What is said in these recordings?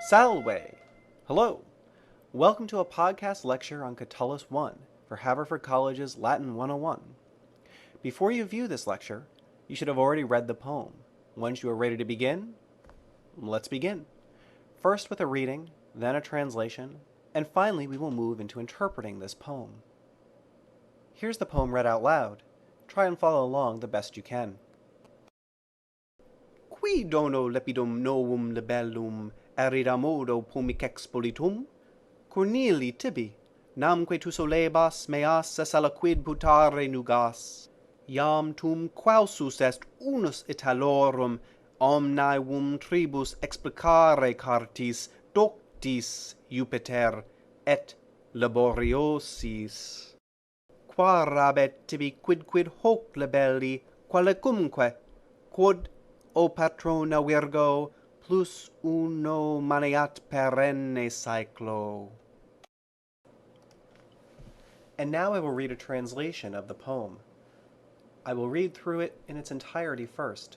Salve! Hello! Welcome to a podcast lecture on Catullus 1 for Haverford College's Latin 101. Before you view this lecture, you should have already read the poem. Once you are ready to begin, let's begin. First with a reading, then a translation, and finally we will move into interpreting this poem. Here's the poem read out loud. Try and follow along the best you can. Qui dono lepidum novum libellum erida modo pumic expolitum? Corneli tibi, namque tu solebas meas es aliquid putare nugas. Iam tum quausus est unus Italorum omnium tribus explicare cartis doctis Jupiter et laboriosis. Qua rabet tibi quidquid hoc libelli qualicumque, quod o patrona Virgo plus uno maneat perenne cyclo. And now I will read a translation of the poem. I will read through it in its entirety first.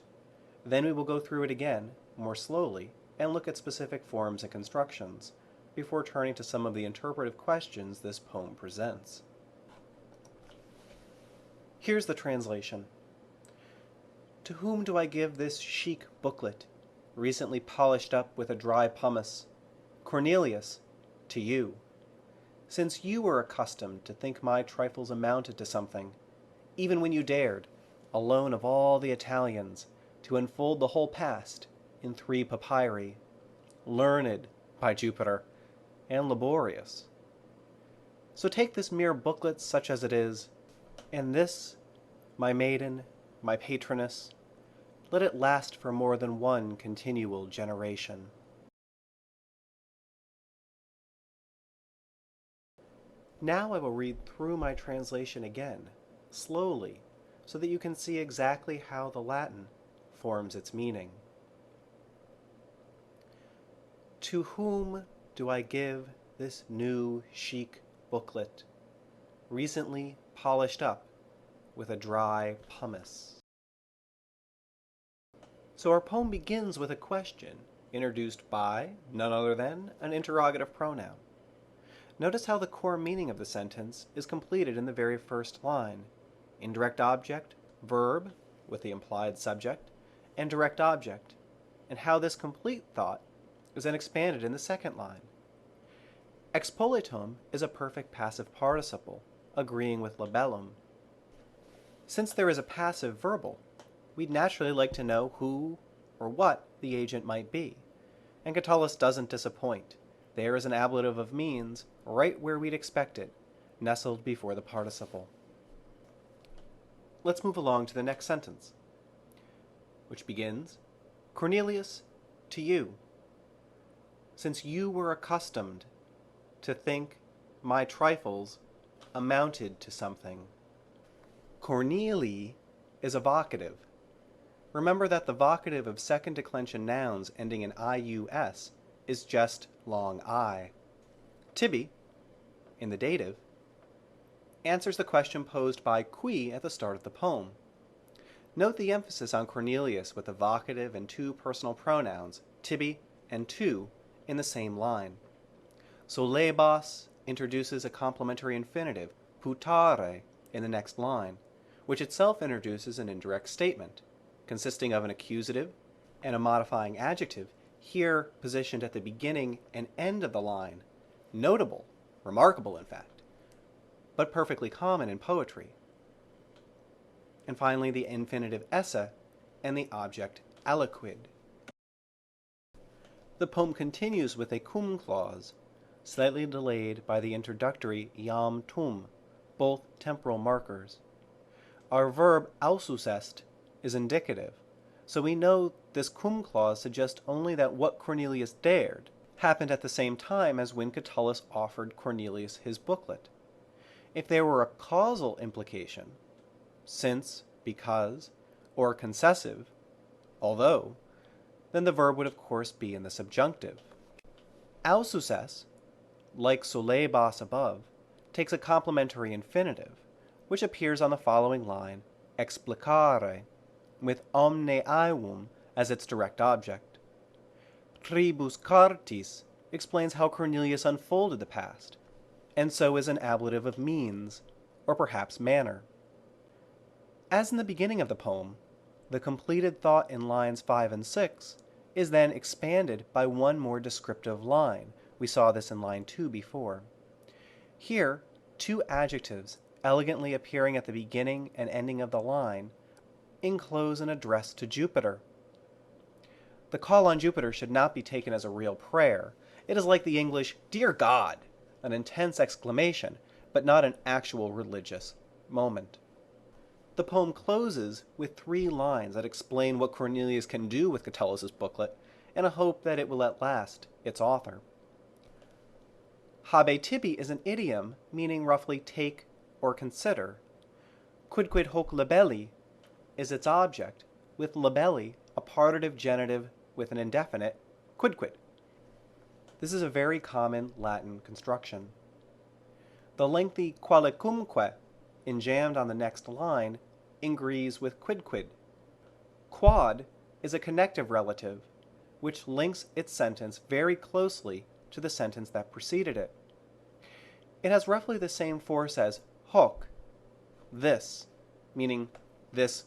Then we will go through it again, more slowly, and look at specific forms and constructions, before turning to some of the interpretive questions this poem presents. Here's the translation. To whom do I give this chic booklet, recently polished up with a dry pumice? Cornelius, to you. Since you were accustomed to think my trifles amounted to something, even when you dared, alone of all the Italians, to unfold the whole past in 3 papyri, learned, by Jupiter, and laborious. So take this mere booklet such as it is, and this, my maiden, my patroness, let it last for more than one continual generation. Now I will read through my translation again, slowly, so that you can see exactly how the Latin forms its meaning. To whom do I give this new chic booklet, recently polished up with a dry pumice? So our poem begins with a question, introduced by none other than an interrogative pronoun. Notice how the core meaning of the sentence is completed in the very first line. Indirect object, verb, with the implied subject, and direct object, and how this complete thought is then expanded in the second line. Expolitum is a perfect passive participle, agreeing with libellum. Since there is a passive verbal, we'd naturally like to know who or what the agent might be, and Catullus doesn't disappoint. There is an ablative of means right where we'd expect it, nestled before the participle. Let's move along to the next sentence, which begins, Cornelius, to you. Since you were accustomed to think my trifles amounted to something. Corneli is a vocative. Remember that the vocative of second declension nouns ending in ius is just long I. Tibi, in the dative, answers the question posed by qui at the start of the poem. Note the emphasis on Cornelius with the vocative and 2 personal pronouns, tibi and tu, in the same line. Solebas introduces a complementary infinitive, putare, in the next line, which itself introduces an indirect statement, consisting of an accusative and a modifying adjective, here positioned at the beginning and end of the line. Notable, remarkable in fact, but perfectly common in poetry. And finally, the infinitive esse and the object aliquid. The poem continues with a cum clause, slightly delayed by the introductory iam tum, both temporal markers. Our verb ausus est is indicative, so we know this cum clause suggests only that what Cornelius dared happened at the same time as when Catullus offered Cornelius his booklet. If there were a causal implication, since, because, or concessive, although, then the verb would of course be in the subjunctive. Ausus est, like solebas above, takes a complementary infinitive, which appears on the following line, explicare, with omne aevum as its direct object. tribus cartis explains how Cornelius unfolded the past, and so is an ablative of means, or perhaps manner. As in the beginning of the poem, the completed thought in lines 5 and 6 is then expanded by one more descriptive line. We saw this in line 2 before. Here, two adjectives, elegantly appearing at the beginning and ending of the line, enclose an address to Jupiter. The call on Jupiter should not be taken as a real prayer. It is like the English, "Dear God," an intense exclamation, but not an actual religious moment. The poem closes with 3 lines that explain what Cornelius can do with Catullus' booklet, in a hope that it will outlast its author. Habe tibi is an idiom meaning roughly take or consider. Quidquid hoc libelli is its object, with libelli a partitive genitive with an indefinite quidquid. This is a very common Latin construction. The lengthy qualicumque, enjambed on the next line, agrees with quidquid. Quad is a connective relative, which links its sentence very closely to the sentence that preceded it. It has roughly the same force as hoc, this, meaning this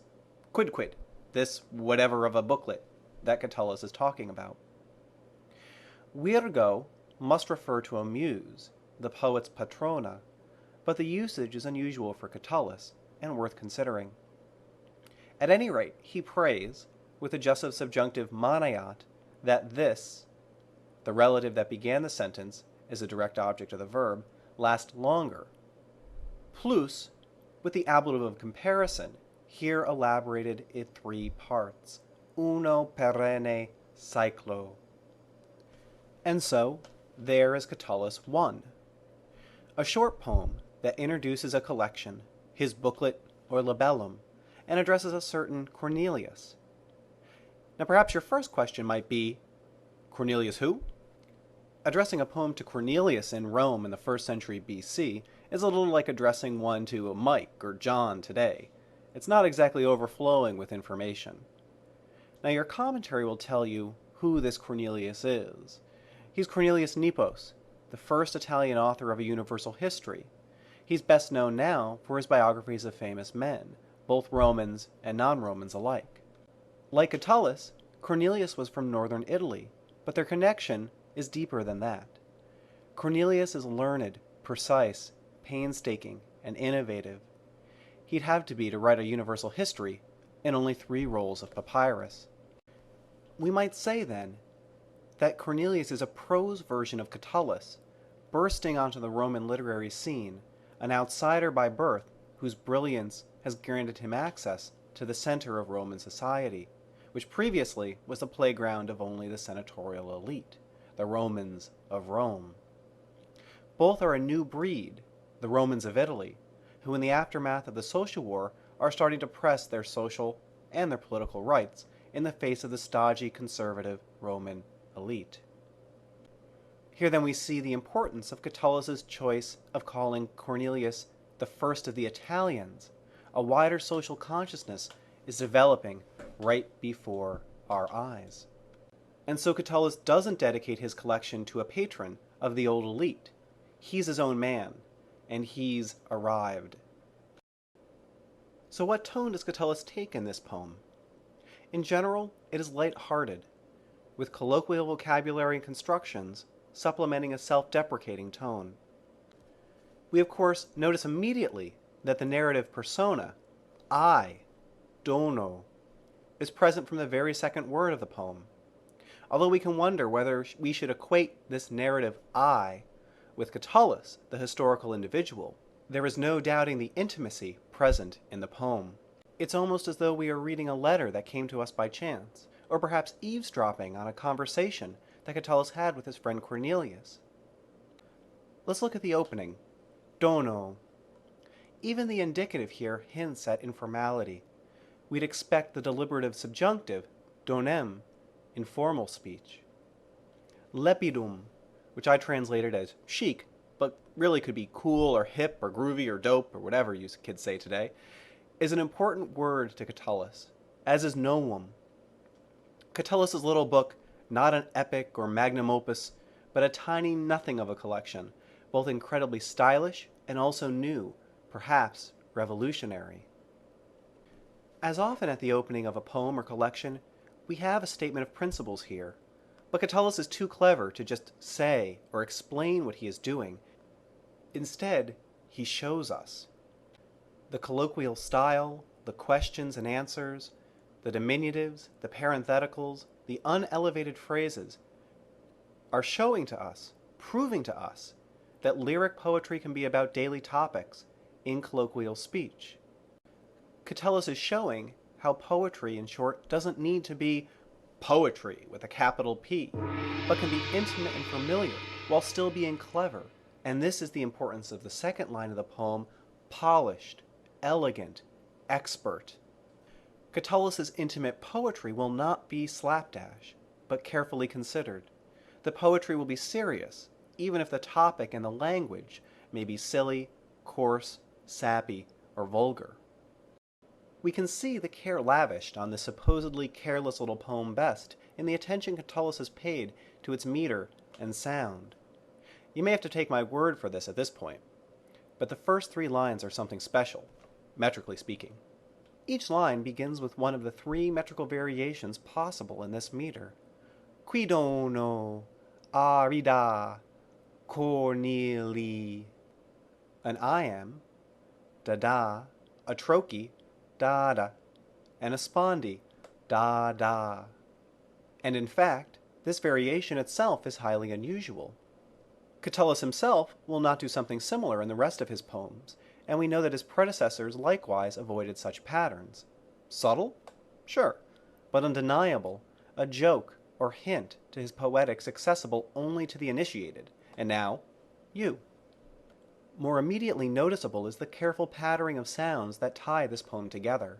quidquid, this whatever of a booklet that Catullus is talking about. Virgo must refer to a muse, the poet's patrona, but the usage is unusual for Catullus and worth considering. At any rate, he prays, with the jussive subjunctive manayat, that this, the relative that began the sentence is a direct object of the verb, last longer. Plus, with the ablative of comparison, here elaborated in 3 parts, uno perenne cyclo. And so, there is Catullus 1, a short poem that introduces a collection, his booklet or libellum, and addresses a certain Cornelius. Now perhaps your first question might be, Cornelius who? Addressing a poem to Cornelius in Rome in the 1st century BC is a little like addressing one to Mike or John today. It's not exactly overflowing with information. Now your commentary will tell you who this Cornelius is. He's Cornelius Nepos, the first Italian author of a universal history. He's best known now for his biographies of famous men, both Romans and non-Romans alike. Like Catullus, Cornelius was from northern Italy, but their connection is deeper than that. Cornelius is learned, precise, painstaking, and innovative. He'd have to be to write a universal history in only 3 rolls of papyrus. We might say, then, that Cornelius is a prose version of Catullus, bursting onto the Roman literary scene, an outsider by birth whose brilliance has granted him access to the center of Roman society, which previously was the playground of only the senatorial elite, the Romans of Rome. Both are a new breed, the Romans of Italy, who in the aftermath of the social war are starting to press their social and their political rights in the face of the stodgy conservative Roman elite. Here then we see the importance of Catullus's choice of calling Cornelius the first of the Italians. A wider social consciousness is developing right before our eyes. And so Catullus doesn't dedicate his collection to a patron of the old elite. He's his own man, and he's arrived. So what tone does Catullus take in this poem? In general, it is light-hearted, with colloquial vocabulary and constructions supplementing a self-deprecating tone. We of course notice immediately that the narrative persona, I, dono, is present from the very second word of the poem. Although we can wonder whether we should equate this narrative I with Catullus, the historical individual, there is no doubting the intimacy present in the poem. It's almost as though we are reading a letter that came to us by chance, or perhaps eavesdropping on a conversation that Catullus had with his friend Cornelius. Let's look at the opening, dono. Even the indicative here hints at informality. We'd expect the deliberative subjunctive, donem, in formal speech. Lepidum, which I translated as chic, but really could be cool or hip or groovy or dope or whatever you kids say today, is an important word to Catullus, as is novum. Catullus' little book, not an epic or magnum opus, but a tiny nothing of a collection, both incredibly stylish and also new, perhaps revolutionary. As often at the opening of a poem or collection, we have a statement of principles here, but Catullus is too clever to just say or explain what he is doing. Instead, he shows us. The colloquial style, the questions and answers, the diminutives, the parentheticals, the unelevated phrases are showing to us, proving to us, that lyric poetry can be about daily topics in colloquial speech. Catullus is showing how poetry, in short, doesn't need to be poetry with a capital P, but can be intimate and familiar while still being clever. And this is the importance of the second line of the poem, polished, elegant, expert. Catullus's intimate poetry will not be slapdash, but carefully considered. The poetry will be serious, even if the topic and the language may be silly, coarse, sappy, or vulgar. We can see the care lavished on this supposedly careless little poem best in the attention Catullus has paid to its meter and sound. You may have to take my word for this at this point, but the first 3 lines are something special, metrically speaking. Each line begins with one of the 3 metrical variations possible in this meter. Qui dono, arida, corneli. An iamb, da-da, a trochee, da-da, and a spondee, da-da. And in fact, this variation itself is highly unusual. Catullus himself will not do something similar in the rest of his poems, and we know that his predecessors likewise avoided such patterns. Subtle? Sure, but undeniable, a joke or hint to his poetics accessible only to the initiated, and now, you. More immediately noticeable is the careful patterning of sounds that tie this poem together.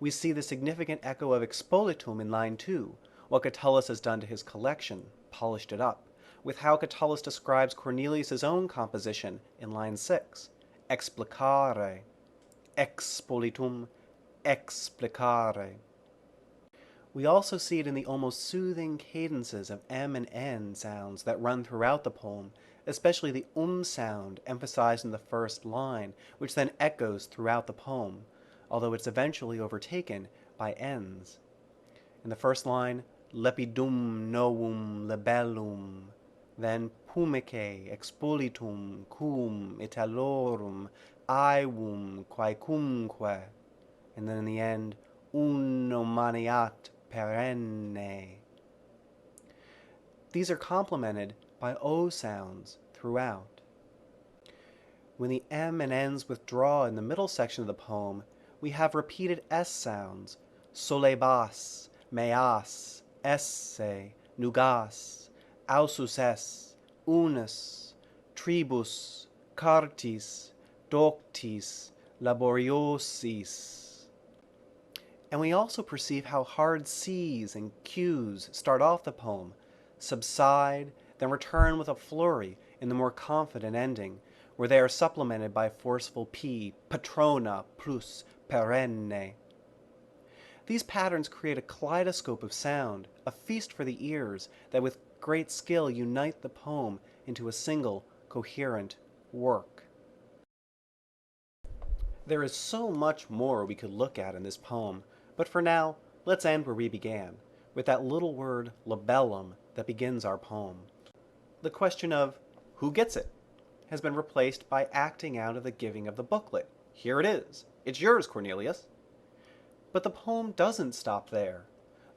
We see the significant echo of expolitum in line 2, what Catullus has done to his collection, polished it up, with how Catullus describes Cornelius's own composition in line 6, explicare, expolitum, explicare. We also see it in the almost soothing cadences of M and N sounds that run throughout the poem, especially the sound emphasized in the first line, which then echoes throughout the poem, although it's eventually overtaken by N's. In the first line, lepidum novum libellum, then pumice expolitum cum italorum aevum quaecumque, and then in the end, uno maniat perenne. These are complemented by O sounds throughout. When the M and N's withdraw in the middle section of the poem, we have repeated S sounds, solebas, meas, esse, nugas, ausus es, unus, tribus, cartis, doctis, laboriosis. And we also perceive how hard C's and Q's start off the poem, subside, then return with a flurry in the more confident ending, where they are supplemented by a forceful P, patrona plus perenne. These patterns create a kaleidoscope of sound, a feast for the ears, that with great skill unite the poem into a single, coherent work. There is so much more we could look at in this poem, but for now, let's end where we began, with that little word libellum that begins our poem. The question of who gets it has been replaced by acting out of the giving of the booklet. Here it is. It's yours, Cornelius. But the poem doesn't stop there.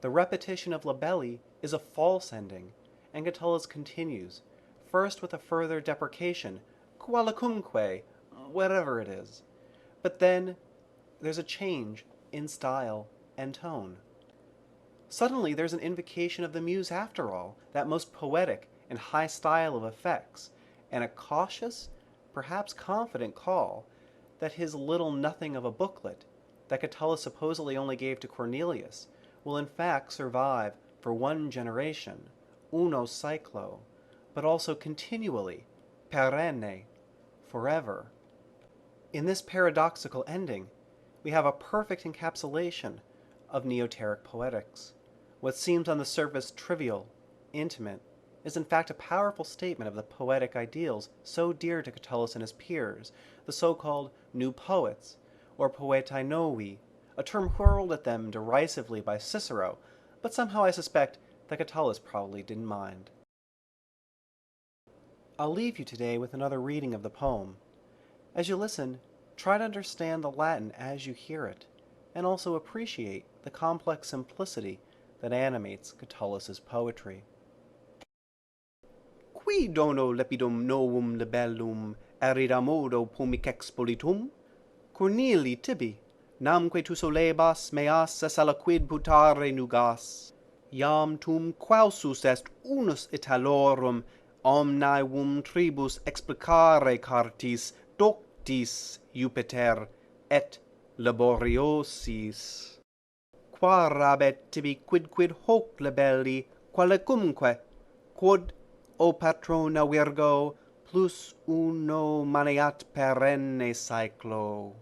The repetition of libelli is a false ending, and Catullus continues, first with a further deprecation, qualicumque, whatever it is. But then there's a change in style and tone. Suddenly there's an invocation of the muse after all, that most poetic and high style of effects, and a cautious, perhaps confident call that his little nothing of a booklet, that Catullus supposedly only gave to Cornelius, will in fact survive for one generation, uno cyclo, but also continually, perenne, forever. In this paradoxical ending, we have a perfect encapsulation of neoteric poetics. What seems on the surface trivial intimate is in fact a powerful statement of the poetic ideals so dear to Catullus and his peers, the so-called new poets, or poetae novi, a term hurled at them derisively by Cicero, but somehow I suspect that Catullus probably didn't mind. I'll leave you today with another reading of the poem. As you listen, try to understand the Latin as you hear it, and also appreciate the complex simplicity that animates Catullus's poetry. Qui dono lepidum novum libellum erida modo pumic expolitum? Corneli tibi, namque tu solebas meas es aliquid putare nugas. Iam tum quausus est unus Italorum omnium tribus explicare cartis doctis Jupiter et laboriosis. Qua rabet tibi quidquid hoc libelli qualicumque, quod o patrona Virgo plus uno maneat perenne cyclo.